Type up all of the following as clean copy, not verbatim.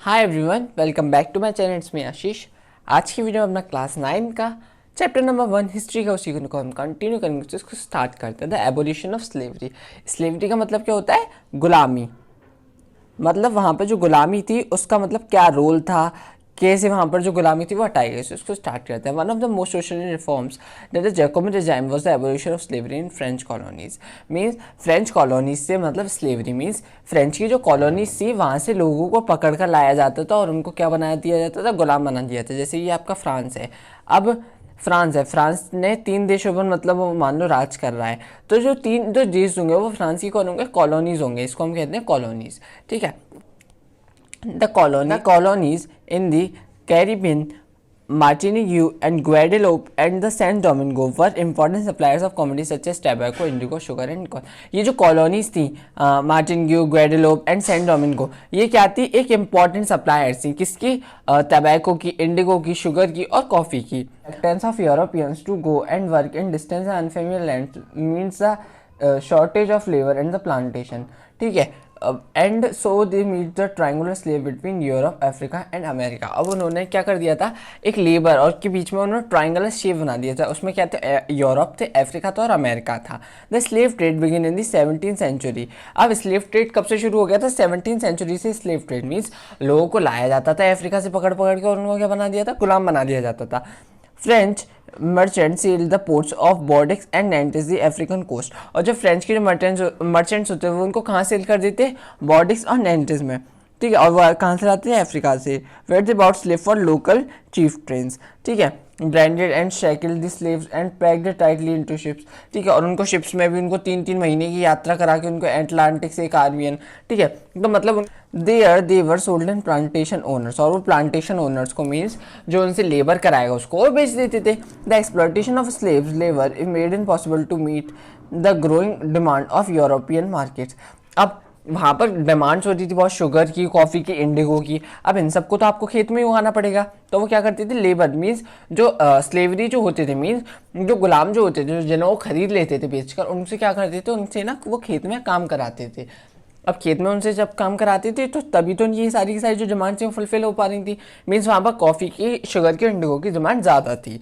Hi everyone, welcome back to my channel. It's me Ashish. आज की video में अपना क्लास 9 का चैप्टर नंबर 1 हिस्ट्री का उसी को हम कंटिन्यू करेंगे। तो इसको स्टार्ट करते हैं। The abolition of slavery. Slavery का मतलब क्या होता है? गुलामी। मतलब वहाँ पर जो गुलामी थी उसका मतलब क्या रोल था, कैसे वहाँ पर जो गुलामी थी वो हटाई गई। उसको स्टार्ट करते हैं। One of the most social reforms that the Jacobian regime was the abolition of slavery in French colonies. Means French colonies से मतलब स्लेवरी मीन्स फ्रेंच की जो कॉलोनीज थी वहाँ से लोगों को पकड़ कर लाया जाता था और उनको क्या बना दिया जाता था? गुलाम बना दिया था। जैसे ये आपका फ्रांस है। अब फ्रांस है, फ्रांस ने 3 देशों पर मतलब वो मान लो राज कर रहा है। तो जो 3 जो देश होंगे वो फ्रांस की कौन होंगे? कॉलोनीज होंगे। इसको हम कहते हैं कॉलोनीज। ठीक है। The colonies in the Caribbean, Martinique and Guadeloupe and the Saint Domingo were important suppliers of commodities such as tobacco, indigo, sugar and corn. ये जो कॉलोनीज थी मार्टिनिग्यू, ग्वेडेलोप एंड सेंट डोमिंगो, ये क्या थी? एक इम्पॉर्टेंट सप्लायर्स थी। किसकी? टबैको की, इंडिगो की, शुगर की और कॉफ़ी की। Reluctance of Europeans to go and work in distant and unfamiliar lands means the shortage of labor and the plantation. ठीक है। And so they meet the triangular slave between Europe, Africa and America. अब उन्होंने क्या कर दिया था? एक labour और के बीच में उन्होंने ट्रायंगुलर शेप बना दिया था। उसमें क्या थे? यूरोप थे, अफ्रीका था और अमेरिका था। The slave trade begin in the 17th century. अब स्लेव ट्रेड कब से शुरू हो गया था? 17th सेंचुरी से स्लेव ट्रेड मीन्स लोगों को लाया जाता था अफ्रीका से पकड़ पकड़ के और उनको क्या बना दिया था? गुलाम बना दिया जाता था। French merchant sealed the ports of Bordeaux and Nantes the African coast. और जो फ्रेंच के जो मर्चेंट्स होते हैं वो उनको कहाँ सेल कर देते? बॉर्डिक्स और नैंटिस में। ठीक है। और वो कहाँ से लाते हैं? अफ्रीका से। Where they bought slave for local chief trains. ठीक है। Branded and shackled the slaves and packed tightly into ships. ठीक है। और उनको शिप्स में भी उनको 3-3 महीने की यात्रा करा के उनको अटलांटिक से कार्बियन। ठीक है। तो मतलब they were sold in plantation owners. और वो प्लांटेशन ओनर्स को मीन्स जो उनसे लेबर कराएगा उसको और बेच देते थे। The exploitation of slaves labour made it possible to meet the growing demand of European markets. अब वहाँ पर डिमांड्स होती थी बहुत शुगर की, कॉफ़ी की, इंडिगो की। अब इन सबको तो आपको खेत में ही उगाना पड़ेगा। तो वो क्या करते थे? लेबर मीन्स जो स्लेवरी जो होते थे मीन्स जो गुलाम जो होते थे जिन्हें वो खरीद लेते थे बेचकर, उनसे क्या करते थे? उनसे ना वो खेत में काम कराते थे। अब खेत में उनसे जब काम कराते थे तो तभी तो ये सारी की सारी जो डिमांड्स थी वो फुलफिल हो पा रही थी। मीन्स वहाँ पर कॉफ़ी की, शुगर की, इंडिगो की डिमांड ज़्यादा थी।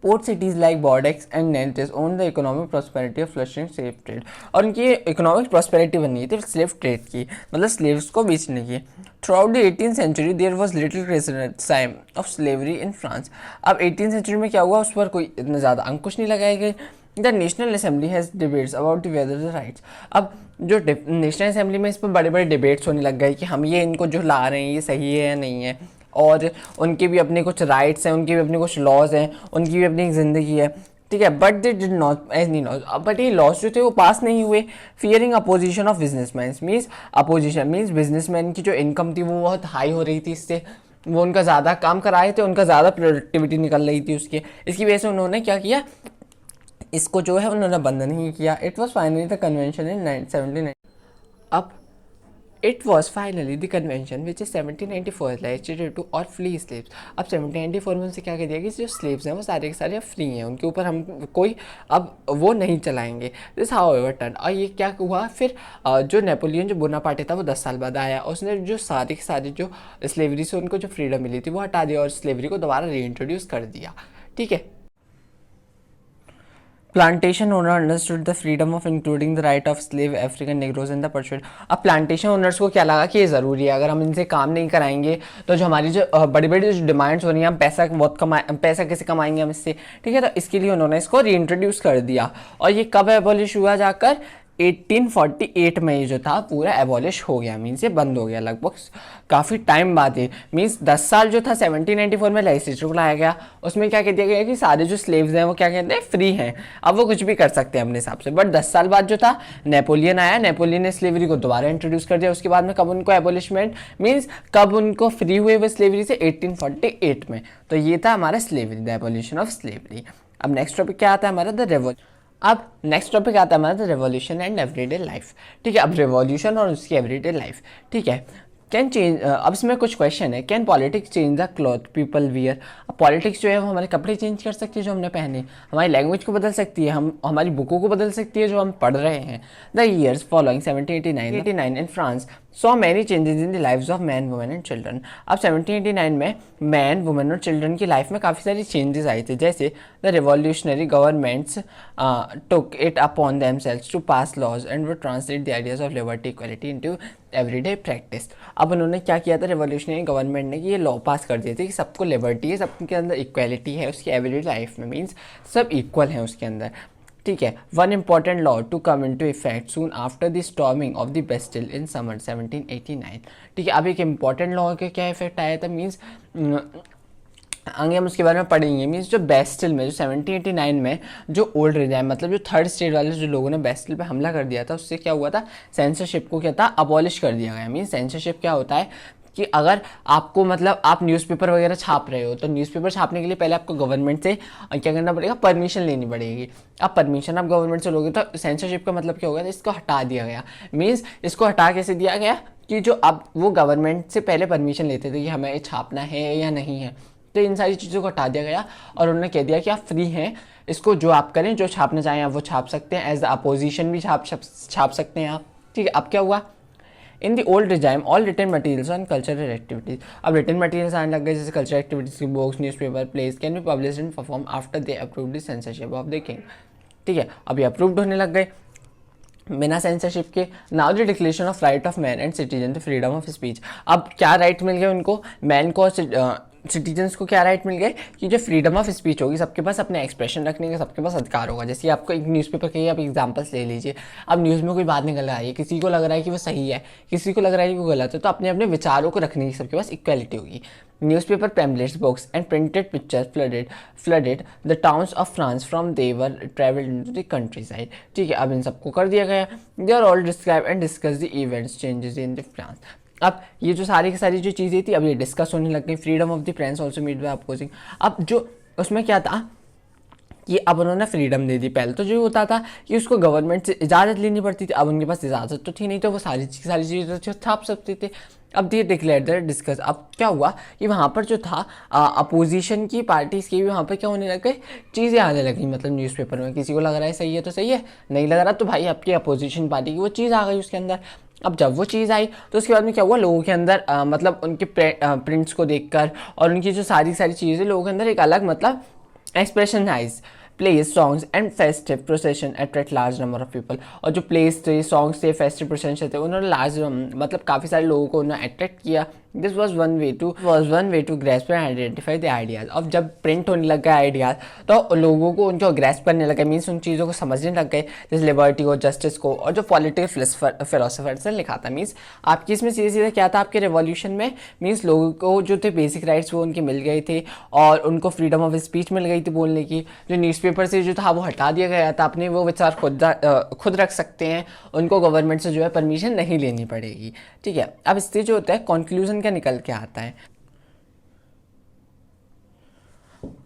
Port cities like Bordeaux and Nantes own the economic prosperity of flushing slave trade. और उनकी इकोनॉमिक प्रॉस्पेरिटी बनी थी स्लेव ट्रेड की, मतलब स्लेव्स को बेचने की। Throughout the 18th century there was little criticism of slavery in France. अब 18th सेंचुरी में क्या हुआ? उस पर कोई इतना ज़्यादा अंकुश नहीं लगाए गए। The national assembly has debates about whether the rights. अब जो नेशनल असेंबली में इस पर बड़े बड़े डिबेट्स होने लग गए कि हम ये इनको जो ला रहे हैं ये सही है या नहीं है, और उनके भी अपने कुछ राइट्स हैं, उनके भी अपने कुछ लॉज हैं, उनकी भी अपनी ज़िंदगी है। ठीक है। But they did not any laws. बट ये लॉज जो थे वो पास नहीं हुए। Fearing opposition of businessman means opposition means businessman की जो इनकम थी वो बहुत हाई हो रही थी। इससे वो उनका ज़्यादा काम कराए थे, उनका ज़्यादा प्रोडक्टिविटी निकल रही थी उसकी। इसकी वजह से उन्होंने क्या किया? इसको जो है उन्होंने बंद नहीं किया। It was finally the convention in 1979। अब It was finally the convention which is 1794 legislated to all free slaves। अब 1794 में उनसे क्या कह दिया कि जो स्लेव्स हैं वो सारे के सारे फ्री हैं, उनके ऊपर हम कोई अब वो नहीं चलाएंगे। This how ever turn. और ये क्या हुआ फिर? जो नेपोलियन जो बोनापार्टे था वो 10 साल बाद आया। उसने जो सारे के सारे जो स्लेवरी से उनको जो फ्रीडम मिली थी वो हटा दिया और स्लेवरी को दोबारा री इंट्रोड्यूस कर दिया। ठीक है। Plantation owner understood the freedom of including the right of slave African नेग्रोज in the pursuit. अब प्लांटेशन ओनर्स को क्या लगा कि ये ज़रूरी है, अगर हम इनसे काम नहीं कराएंगे तो जो हमारी जो बड़ी बड़ी जो डिमांड्स हो रही हैं, हम पैसा बहुत पैसा कैसे कमाएंगे हम इससे। ठीक है। तो इसके लिए उन्होंने इसको री इंट्रोड्यूस कर दिया। और ये कब एबॉलिश हुआ? जाकर 1848 में ये जो था पूरा एबॉलिश हो गया। मीन्स ये बंद हो गया लगभग काफ़ी टाइम बाद ही। मीन्स 10 साल जो था 1794 में लेजिस्लेचर को लाया गया। उसमें क्या कह दिया गया कि सारे जो स्लेव्स हैं वो क्या कहते हैं? फ्री हैं। अब वो कुछ भी कर सकते हैं अपने हिसाब से। बट 10 साल बाद जो था नेपोलियन आया, नेपोलियन ने स्लेवरी को दोबारा इंट्रोड्यूस कर दिया। उसके बाद में कब उनको एबॉलिशमेंट मीन्स कब उनको फ्री हुए वो स्लेवरी से? 1848 में। तो ये था हमारा slavery, the abolition of slavery. अब नेक्स्ट टॉपिक क्या आता है हमारा? The revolution. अब नेक्स्ट टॉपिक आता है हमारा the revolution and everyday life. ठीक है। अब रेवोल्यूशन और उसकी एवरीडे लाइफ। ठीक है। कैन चेंज, अब इसमें कुछ क्वेश्चन है, can politics change the cloth people wear. अब पॉलिटिक्स जो है वो हमारे कपड़े चेंज कर सकती है जो हमने पहने, हमारी लैंग्वेज को बदल सकती है, हम हमारी बुकों को बदल सकती है जो हम पढ़ रहे हैं। The years following 1789 in France saw many changes in the lives of man women and children. अब 1789 में मैन वुमेन और चिल्ड्रन की लाइफ में काफ़ी सारी चेंजेस आई थी, जैसे the revolutionary governments took it upon themselves to pass laws and would translate the ideas of liberty equality into everyday practice। अब उन्होंने क्या किया था रिवॉल्यूशनरी गवर्नमेंट ने कि ये लॉ पास कर दिए थे कि सबको लिबर्टी है, सबके अंदर इक्वालिटी है उसकी एवरीडे लाइफ में, मीन्स सब इक्वल हैं उसके अंदर। ठीक है, one important law to come into effect soon after the storming of the Bastille in summer 1789। ठीक है, अब एक इंपॉर्टेंट लॉ का क्या इफेक्ट आया था, मीन्स आगे हम उसके बारे में पढ़ेंगे। मीन्स जो बेस्टिल में जो 1789 में जो ओल्ड रिजाइम मतलब जो थर्ड स्टेट वाले जो लोगों ने बेस्टिल पे हमला कर दिया था, उससे क्या हुआ था, सेंसरशिप को क्या था, अबॉलिश कर दिया गया। मीन्स सेंसरशिप क्या होता है कि अगर आपको मतलब आप न्यूज़पेपर वगैरह छाप रहे हो तो न्यूज़पेपर छापने के लिए पहले आपको गवर्नमेंट से क्या करना पड़ेगा, परमिशन लेनी पड़ेगी। अब परमिशन आप गवर्नमेंट से लोगे तो सेंसरशिप का मतलब क्या होगा, तो इसको हटा दिया गया। मीन्स इसको हटा कैसे दिया गया कि जो अब वो गवर्नमेंट से पहले परमिशन लेते थे कि हमें ये छापना है या नहीं है, तो इन सारी चीज़ों को हटा दिया गया और उन्होंने कह दिया कि आप फ्री हैं, इसको जो आप करें, जो छापना चाहें आप वो छाप सकते हैं, एज द अपोजिशन भी छाप सकते हैं आप। ठीक है, अब क्या हुआ, in the old regime all written materials on cultural activities. अब रिटन मटीरियल्स आने लग गए, जैसे कल्चरल एक्टिविटीज की books, newspaper, plays can be published and perform after they approved the censorship of the king. ठीक है, अब ये अप्रूव्ड होने लग गए बिना सेंसरशिप के। Now the declaration of right of man and citizen the freedom of speech. अब क्या राइट मिल गए उनको, मैन को सिटीजन्स को क्या राइट मिल गए कि जो फ्रीडम ऑफ स्पीच होगी, सबके पास अपने एक्सप्रेशन रखने का सबके पास अधिकार होगा। जैसे आपको एक न्यूज़पेपर के आप एग्जांपल्स ले लीजिए, अब न्यूज़ में कोई बात निकल रही है, किसी को लग रहा है कि वो सही है, किसी को लग रहा है कि वो गलत है, तो अपने अपने विचारों को रखने की सबके पास इक्वालिटी होगी। Newspaper, pamphlets, books and printed pictures flooded the towns of France from they were travelled into the countryside. ठीक है, अब इन सबको कर दिया गया। They are all describe and discuss the events changes in the France. अब ये जो सारी की सारी जो चीज़ें थी अब ये डिस्कस होने लग गई। Freedom of the press also meet by opposing. अब जो उसमें क्या था कि अब उन्होंने फ्रीडम दे दी। पहले तो जो होता था कि उसको गवर्नमेंट से इजाज़त लेनी पड़ती थी, अब उनके पास इजाज़त तो थी नहीं, तो वो सारी चीज़ें छाप सकते थे। अब दे डिक्लेयर द डिस्कस। अब क्या हुआ कि वहाँ पर जो था अपोजिशन की पार्टीज़ की भी वहाँ पर क्या होने लग गए, चीज़ें आने लगी। मतलब न्यूज़पेपर में किसी को लग रहा है सही है तो सही है, नहीं लग रहा तो भाई आपकी अपोजिशन पार्टी की वो चीज़ आ गई उसके अंदर। अब जब वो चीज़ आई तो उसके बाद में क्या हुआ, लोगों के अंदर मतलब उनके प्रिंट्स को देखकर और उनकी जो सारी चीज़ें लोगों के अंदर एक अलग मतलब expression eyes. Plays, songs and festive procession attract large number of people. और जो प्लेस थे, सॉन्ग्स थे, फेस्टिव प्रोसेशन थे, उन्होंने लार्ज मतलब काफ़ी सारे लोगों को उन्होंने अट्रैक्ट किया। This was one way to grasp and identify the ideas. अब जब प्रिंट होने लग गए आइडियाज़ तो लोगों को उनको ग्रेस्प करने लगे, मीन्स उन चीज़ों को समझने लग गए, जैसे लिबर्टी को, जस्टिस को। और जो पॉलिटिकल फिलोसफर्स ने लिखा था, मीन्स आपकी इसमें सीधे सीधे क्या था, आपके रिवॉल्यूशन में मीन्स लोगों को जो थे बेसिक राइट्स वो उनके मिल गए थे और उनको फ्रीडम ऑफ स्पीच मिल गई थी बोलने की। जो न्यूज़पेपर से जो था वो हटा दिया गया था, अपने वो विचार खुद रख सकते हैं, उनको गवर्नमेंट से जो है परमिशन नहीं लेनी पड़ेगी। ठीक है, अब इससे जो होता है कंक्लूजन क्या निकल के आता है।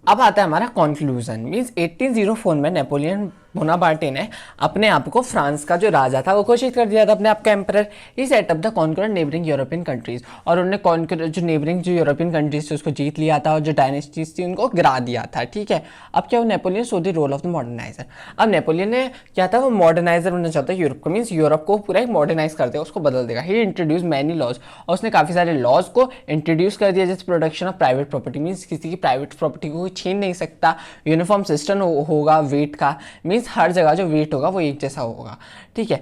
अब आता है हमारा कंक्लूजन। मीन्स 1804 में नेपोलियन बोनापार्टे ने अपने आप को फ्रांस का जो राजा था वो घोषित कर दिया था, अपने आप का emperor. He set up the conqueror neighbouring European countries. और उन्होंने कॉन्करर जो नेबरिंग जो यूरोपियन कंट्रीज थी उसको जीत लिया था और जो डायनेस्टीज थी उनको गिरा दिया था। ठीक है, अब क्या हुआ, Napoleon saw the role of the moderniser. अब नेपोलियन ने क्या था, वो मॉडर्नाइजर बनना चाहता है यूरोप को। मीन्स यूरोप को पूरा एक मॉडर्नाइज कर देगा, उसको बदल देगा। ही इंट्रोड्यूस मैनी लॉज। और उसने काफ़ी सारे लॉज को इंट्रोड्यूस कर दिया, जैसे protection of private property. Means किसी की प्राइवेट प्रॉपर्टी को कोई छीन नहीं सकता। यूनिफॉर्म सिस्टम होगा वेट का, मीन्स हर जगह जो वेट होगा वो एक जैसा होगा। ठीक है,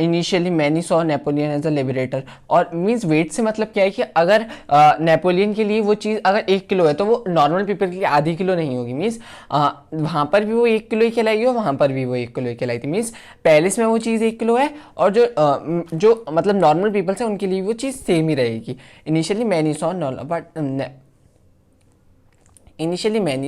initially many saw Napoleon as a liberator. और मीन्स वेट से मतलब क्या है कि अगर नेपोलियन के लिए वो चीज़ अगर 1 किलो है तो वो नॉर्मल पीपल के लिए आधी किलो नहीं होगी। मीन्स वहाँ पर भी वो 1 किलो ही खिलाएगी और वहाँ पर भी वो 1 किलो ही खिलाई थी। मीन्स पैलेस में वो चीज़ 1 किलो है और जो मतलब नॉर्मल पीपल्स हैं उनके लिए वो चीज़ सेम ही रहेगी। Initially many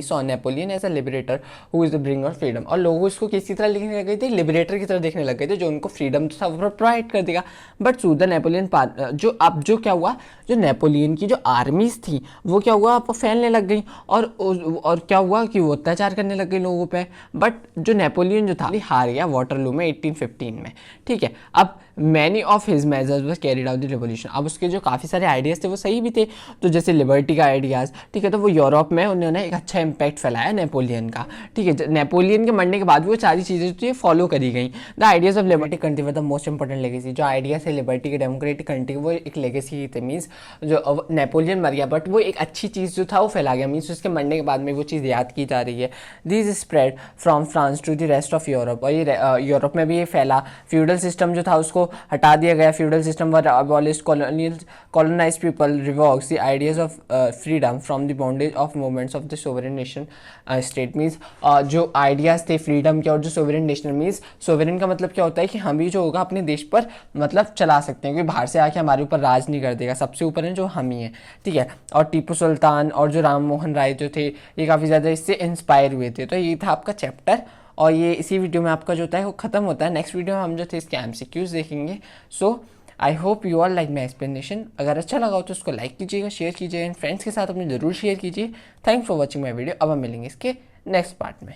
saw Napoleon as a liberator who is the bringer of freedom. और लोगों इसको किसी तरह लिखने लग गए थे, लिबरेटर की तरह देखने लग गए थे, जो उनको फ्रीडम था वो प्रोवाइड कर देगा। बट सू द नेपोलियन जो क्या हुआ, जो नेपोलियन की जो आर्मीज थी वो क्या हुआ, आपको फैलने लग गई और क्या हुआ कि वो अत्याचार करने लग गए लोगों पे। बट जो नेपोलियन जो था हार गया वाटरलू में 1815 में। ठीक है, अब many of his measures was carried out the revolution. अब उसके जो काफ़ी सारे आइडियाज़ थे वो सही भी थे, तो जैसे लिबर्टी का आइडियाज़, ठीक है, तो वो यूरोप में उन्होंने एक अच्छा इंपैक्ट फैलाया नेपोलियन का, ठीक है। नेपोलियन के मरने के बाद वो सारी चीज़ें जो थी फॉलो करी गई। The ideas of liberty country were the most important legacy. जो आइडियाज़ है लिबर्टी के डेमोक्रेटिक कंट्री, वो एक लेगेसी ही थे। मीन्स जो नेपोलियन मर गया बट वो एक अच्छी चीज़ जो था वो फैला गया, मीन्स उसके मरने के बाद में वो चीज़ याद की जा रही है। This spread from France to the rest of Europe, और ये यूरोप में भी ये फैला। फ्यूडल सिस्टम जो था उसको हटा दिया गया, feudal system were abolished, colonized people revokes the ideas of freedom from the bondage of movements of the sovereign nation state। Means जो आइडियाज़ थे फ्रीडम के और जो सोवरेन नेशनल, मीन्स सोवरेन का मतलब क्या होता है कि हम भी जो होगा अपने देश पर मतलब चला सकते हैं, कोई बाहर से आके हमारे ऊपर राज नहीं कर देगा, सबसे ऊपर है जो हम ही हैं, ठीक है। और टीपू सुल्तान और जो राम मोहन राय जो थे ये काफ़ी ज़्यादा इससे इंस्पायर हुए थे। तो ये था आपका चैप्टर, और ये इसी वीडियो में आपका जो होता है वो ख़त्म होता है। नेक्स्ट वीडियो में हम जो थे इसके MCQs देखेंगे। So I hope you all like my explanation. अगर अच्छा लगा हो तो उसको लाइक कीजिएगा, शेयर कीजिएगा, एंड फ्रेंड्स के साथ अपने ज़रूर शेयर कीजिए। Thanks for watching my video. अब हम मिलेंगे इसके नेक्स्ट पार्ट में।